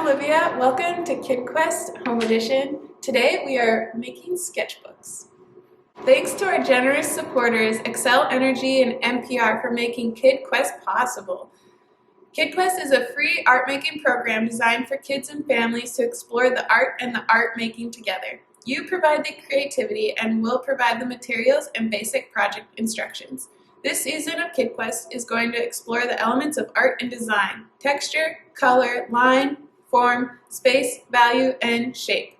Olivia. Welcome to KidQuest Home Edition. Today we are making sketchbooks. Thanks to our generous supporters, Excel Energy and NPR for making KidQuest possible. KidQuest is a free art-making program designed for kids and families to explore the art and the art-making together. You provide the creativity and we'll provide the materials and basic project instructions. This season of KidQuest is going to explore the elements of art and design: texture, color, line, form, space, value, and shape.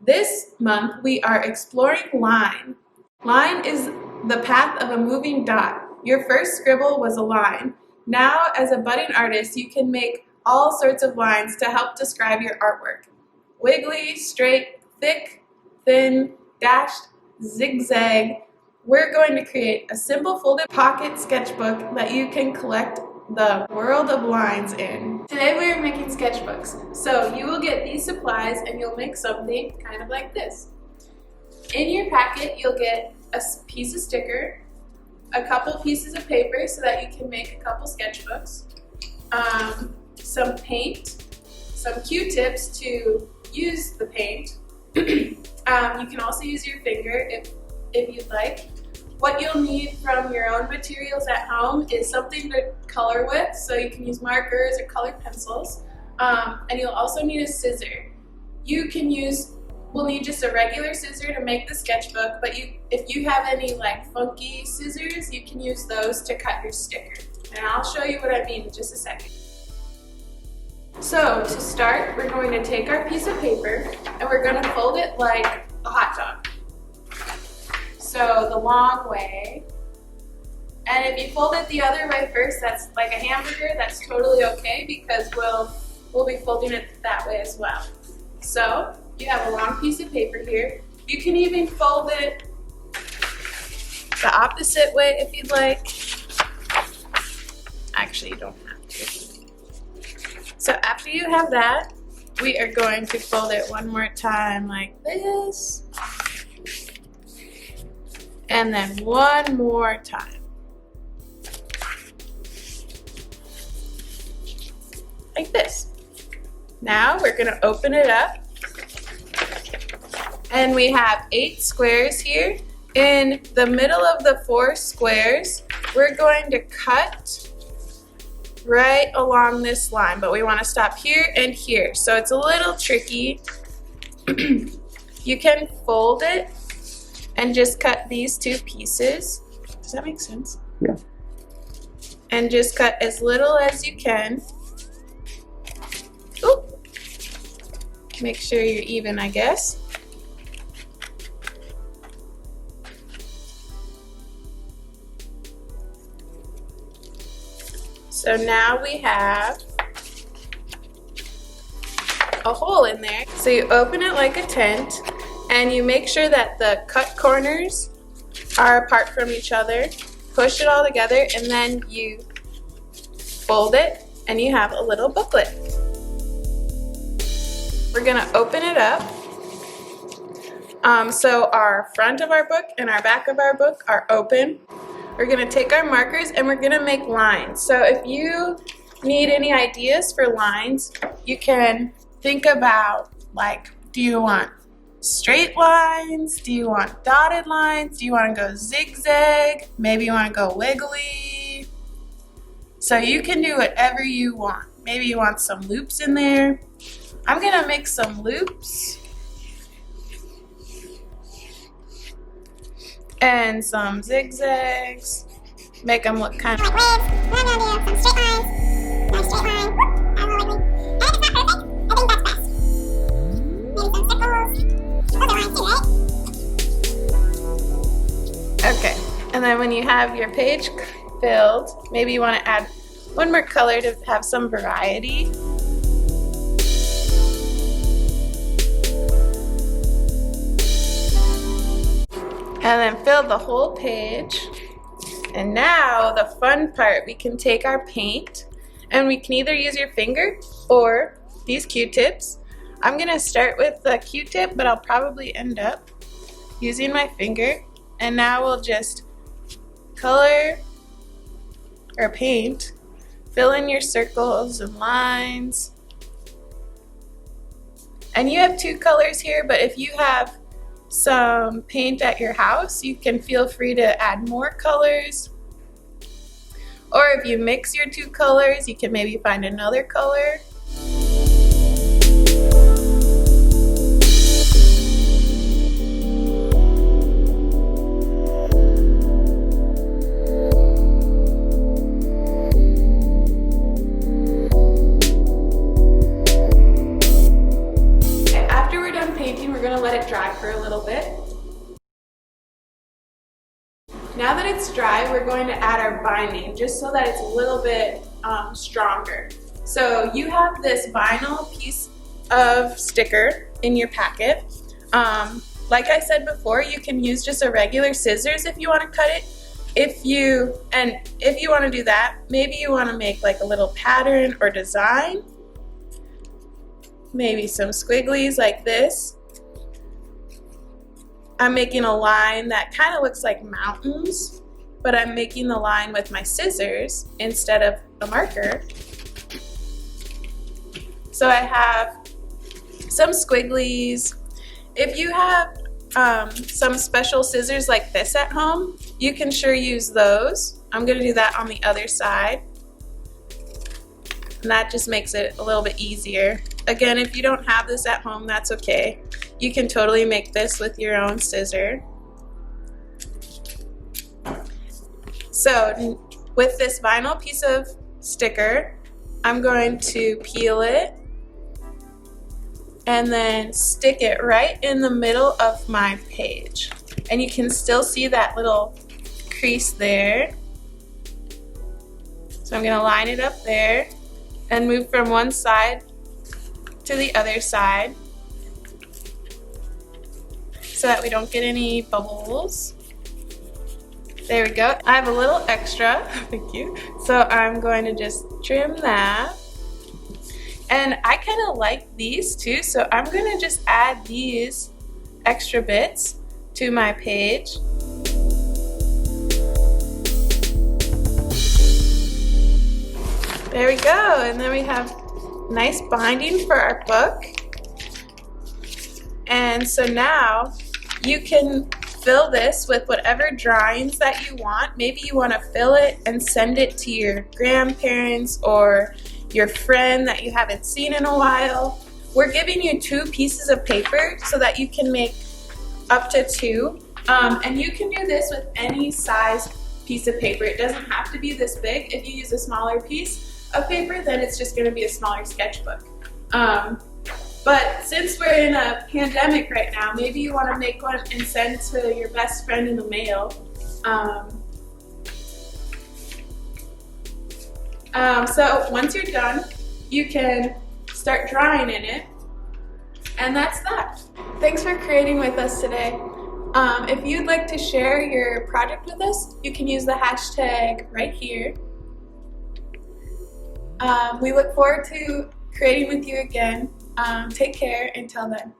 This month we are exploring line. Line is the path of a moving dot. Your first scribble was a line. Now, as a budding artist, you can make all sorts of lines to help describe your artwork. Wiggly, straight, thick, thin, dashed, zigzag. We're going to create a simple folded pocket sketchbook that you can collect the world of lines in. Today we are making sketchbooks. So you will get these supplies and you'll make something kind of like this. In your packet you'll get a piece of sticker, a couple pieces of paper so that you can make a couple sketchbooks, some paint, some Q-tips to use the paint. You can also use your finger if you'd like. What you'll need from your own materials at home is something to color with, so you can use markers or colored pencils. And you'll also need a scissor. We'll need just a regular scissor to make the sketchbook, but if you have any like funky scissors, you can use those to cut your sticker. And I'll show you what I mean in just a second. So to start, we're going to take our piece of paper and we're going to fold it like a hot dog. So the long way, and if you fold it the other way first, that's like a hamburger, that's totally okay because we'll be folding it that way as well. So you have a long piece of paper here. You can even fold it the opposite way if you'd like. Actually, you don't have to. So after you have that, we are going to fold it one more time like this. And then one more time. Like this. Now we're going to open it up. And we have 8 squares here. In the middle of the 4 squares, we're going to cut right along this line, but we want to stop here and here. So it's a little tricky. You can fold it and just cut these 2 pieces. Does that make sense? Yeah. And just cut as little as you can. Oop. Make sure you're even, I guess. So now we have a hole in there. So you open it like a tent and you make sure that the cut corners are apart from each other. Push it all together and then you fold it and you have a little booklet. We're gonna open it up. So our front of our book and our back of our book are open. We're gonna take our markers and we're gonna make lines. So if you need any ideas for lines, you can think about, like, do you want straight lines? Do you want dotted lines? Do you want to go zigzag? Maybe you want to go wiggly. So you can do whatever you want. Maybe you want some loops in there. I'm going to make some loops and some zigzags. Make them look kind of like waves. I'm going to do some straight lines. Nice straight line. I'm a little wiggly. And if it's not perfect, I think that's best. Maybe some circles. Okay, and then when you have your page filled, maybe you want to add one more color to have some variety. And then fill the whole page. And now the fun part, we can take our paint and we can either use your finger or these Q-tips. I'm gonna start with the Q-tip, but I'll probably end up using my finger. And now we'll just color or paint, fill in your circles and lines. And you have two colors here, but if you have some paint at your house, you can feel free to add more colors. Or if you mix your two colors, you can maybe find another color. After we're done painting, we're going to let it dry for a little bit. Now that it's dry, we're going to add our binding just so that it's a little bit stronger. So you have this vinyl piece of sticker in your packet. Like I said before, you can use just a regular scissors if you want to cut it. If you want to do that, maybe you want to make like a little pattern or design. Maybe some squigglies like this. I'm making a line that kind of looks like mountains, but I'm making the line with my scissors instead of a marker. So I have some squigglies. If you have some special scissors like this at home, you can sure use those. I'm going to do that on the other side. And that just makes it a little bit easier. Again, if you don't have this at home, that's okay. You can totally make this with your own scissor. So with this vinyl piece of sticker, I'm going to peel it and then stick it right in the middle of my page. And you can still see that little crease there. So I'm going to line it up there and move from one side to the other side so that we don't get any bubbles. There we go. I have a little extra, thank you. So I'm going to just trim that. And I kind of like these too, so I'm going to just add these extra bits to my page. There we go, and then we have nice binding for our book. And so now you can fill this with whatever drawings that you want. Maybe you want to fill it and send it to your grandparents or your friend that you haven't seen in a while. We're giving you 2 pieces of paper so that you can make up to 2. And you can do this with any size piece of paper. It doesn't have to be this big. If you use a smaller piece of paper, then it's just going to be a smaller sketchbook. But since we're in a pandemic right now, maybe you want to make one and send to your best friend in the mail. So once you're done, you can start drawing in it, and that's that. Thanks for creating with us today. If you'd like to share your project with us, you can use the hashtag right here. We look forward to creating with you again. Take care until then.